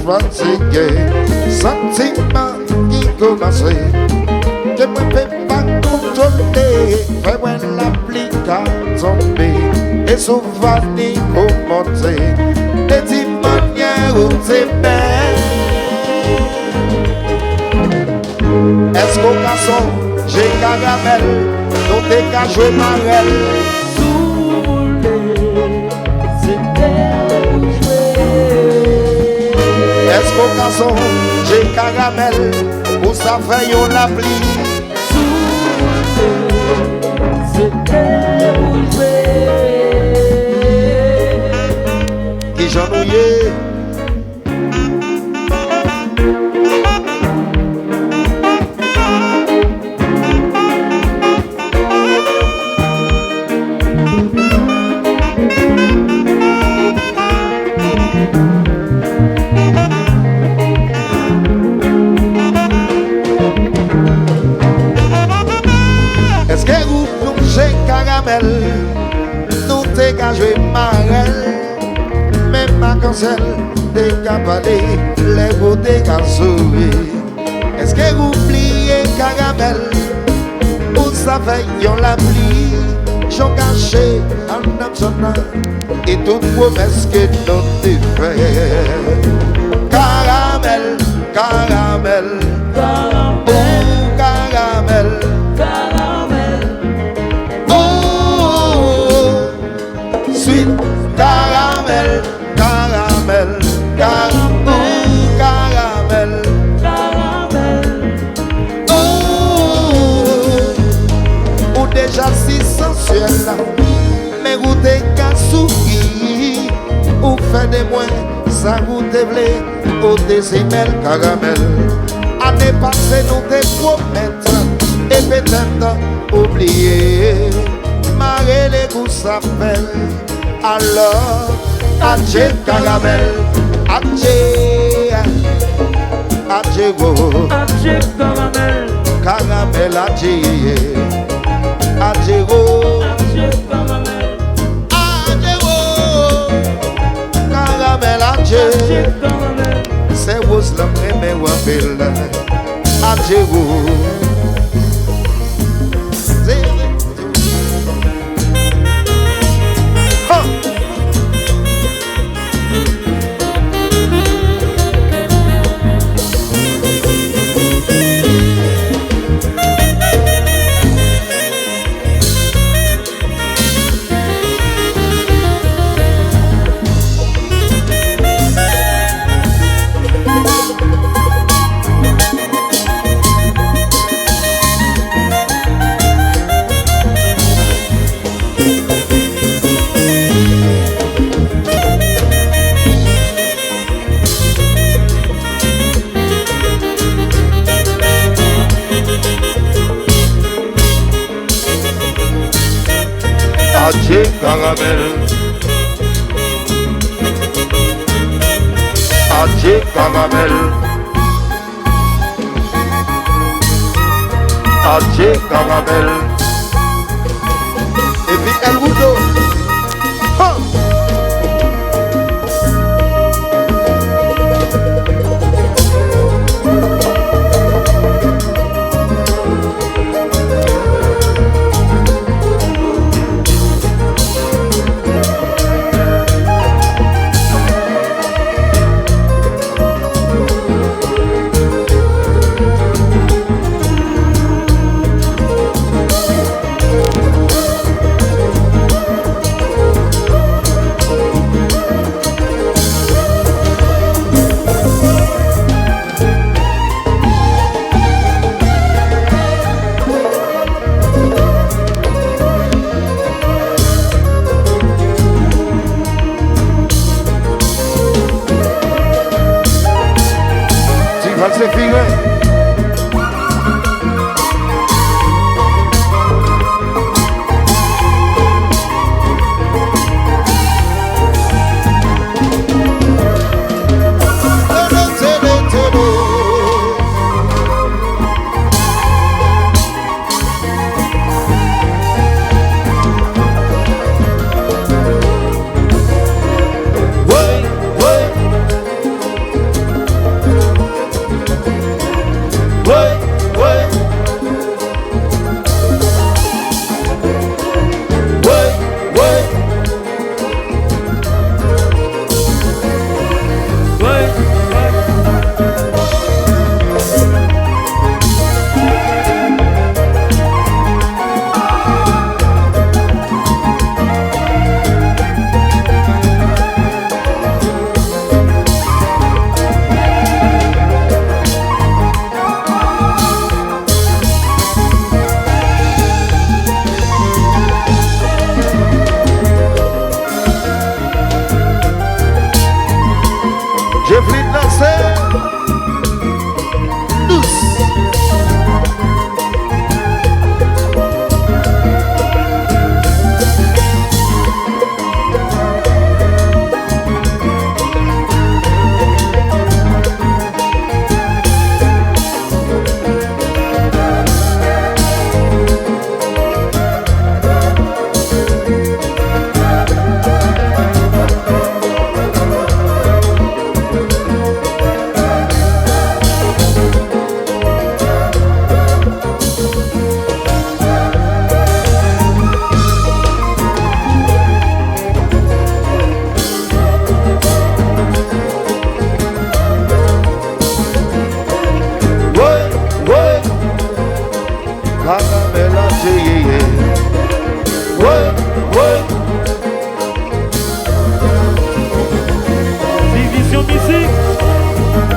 fatigué, sentiment qui commence, que moi ne peux pas contrôler, fais-moi l'application tomber, et souvent ni commenter, des petites manières où c'est belle. Est-ce qu'au garçon, j'ai caramel, donc t'es qu'à jouer marelle? Est-ce qu'au garçon, j'ai caramel, pour ça fait yon la pli? Qui j'ennuyé? Est-ce que vous plongez caramel, nous dégagez marelle, même ma cancelle, décapalé, les beaux dégazoués. Est-ce que vous pliez caramel, pour ça fait yon la pli, j'en caché en absonnant, et toute promesse que nous te fait. Caramel, caramel, caramel, caramel. Sweet caramel, caramel, caramel, caramel, caramel. Oh, ou déjà si sensuel, mais goûter qu'à sourire, ou fait des moins, ça goûte blé, au décimel caramel. Année passée, nous te promettons, et peut-être oublier, marrer les goûts s'appellent. Alors, adje caramel, adje, adje go, adje caramel, caramel adje, adje go, adje caramel, adje go, caramel adje, c'est rose la première wapel, adje go. Adje caramel, adje caramel, adje caramel. Et puis El Boudo. Division musique.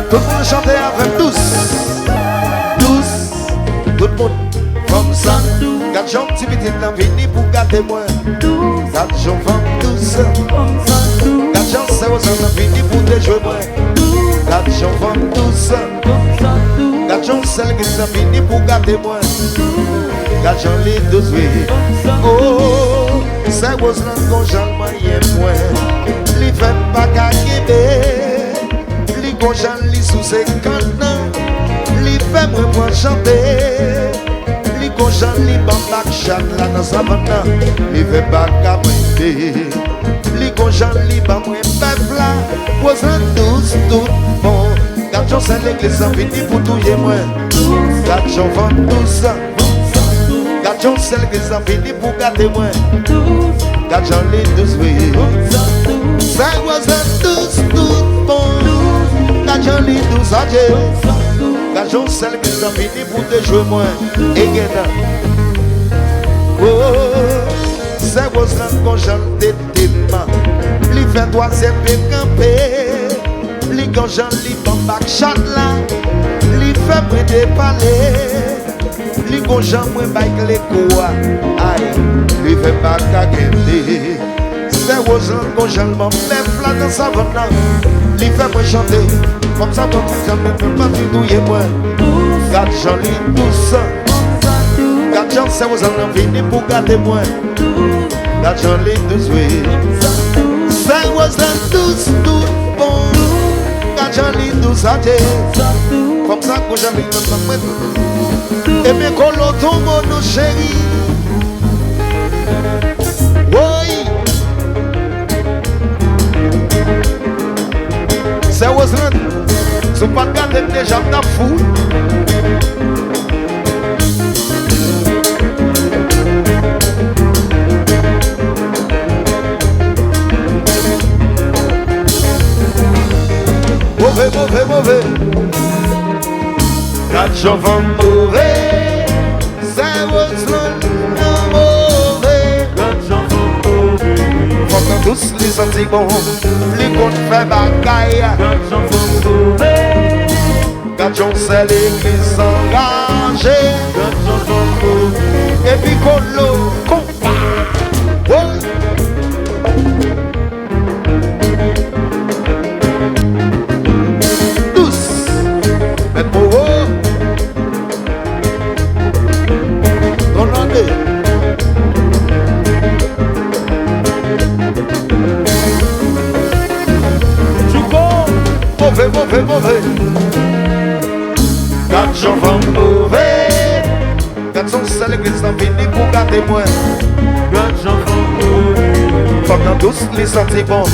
Tout le monde chantait avec douce. Tout le monde comme ça. Quatre gens petit petit dans vini pour garder moi. Quatre gens vont douce. Quatre gens c'est aux dans vini pour te jouer moi. Quatre gens vont douce. Quatre gens celles qui sont vini pour garder moi. Quatre gens les douze oui. Oh, c'est aux dans qu'on j'en moyen moi. Li fait pas gagner. Li qu'on j'en li sous 50 ans. Li fait moi chanter. Li qu'on j'en li bambak chat là dans sa banda. Li fait pas gagner. Li qu'on j'en li bambou peuple là. Posant tous tout bon. Quatre gens c'est l'église en fini pour tout y moi. Quatre gens vendent tous. Quatre gens c'est l'église en fini pour garder moi. Quatre gens les douze oui. Ça wasn't tous tout bon. Quatre gens les douze adieu. Quatre gens c'est l'église en fini pour te jouer moi. Et gena. Oh, ça wasn't quand j'en détima. Li fait troisième et campé. Li quand j'en li bambak chat là. Li fait près des palais. Li quand j'en moi baik les quoi. Aïe, li fait pas gagner. C'est aux gens quand j'en m'en mets là dans sa vonna. Li fait moi chanter. Comme ça ton j'en me fait pas douiller moi. Quatre gens li tous. Quatre gens c'est aux gens venus pour garder moi. Quatre gens li tous oui. C'est aux gens tous tout bon. Quatre gens li tous até. Comme ça que j'avais dans ma main. Et mes colos tombent nos chéris. Oui. C'est aux gens. Si pas garder déjà ta fou. Mauvais. Quatre gens vont mourir. C'est aux gens mauvais. Quatre gens vont mourir. Faut que tous les sentiments. Les comptes fait bagaille. Quatre gens vont mourir. Quatre gens c'est l'église engagée. Quatre gens vont mourir. Et puis colo, compa. Tous. Mais pour eux. Donne-le. Mauvais. Quatre gens vont mauvais. Quatre sont c'est l'église en fini pour garder moi. Quatre gens vont mourir. Pendant tous les sentiments,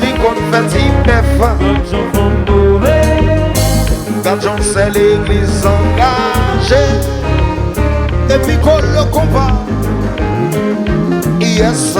les confettis neufs. Quatre gens vont mourir. Quatre gens c'est l'église engagée. Et puis qu'on le combat. Yes.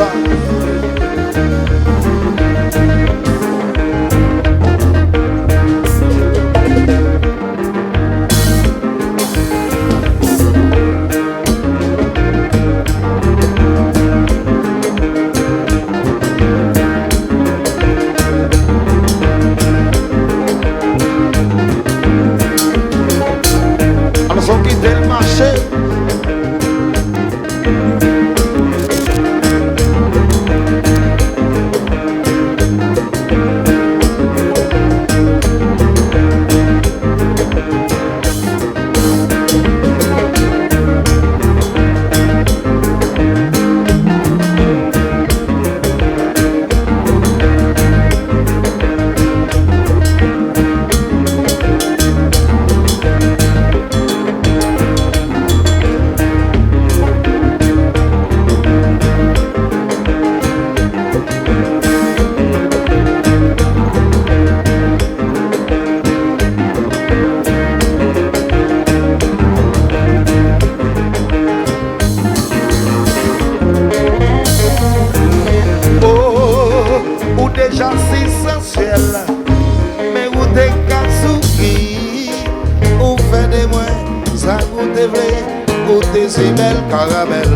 c'est belle caramel.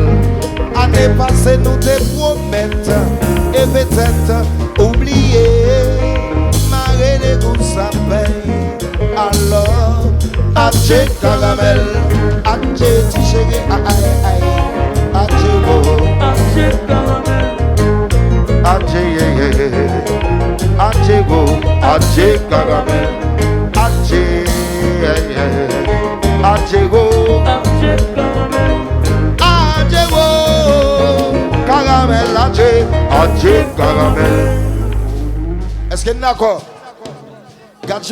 Année passée nous te promettes et peut-être oublier. Marée les goûts ça paye. Alors, adieu caramel, adieu ti chéri, aïe aïe, adieu go, Adieu caramel. adieu adieu go, adieu caramel, adieu adieu go, Adieu caramel. adieu go, caramel, adieu caramel. Est-ce que nous d'accord? Garde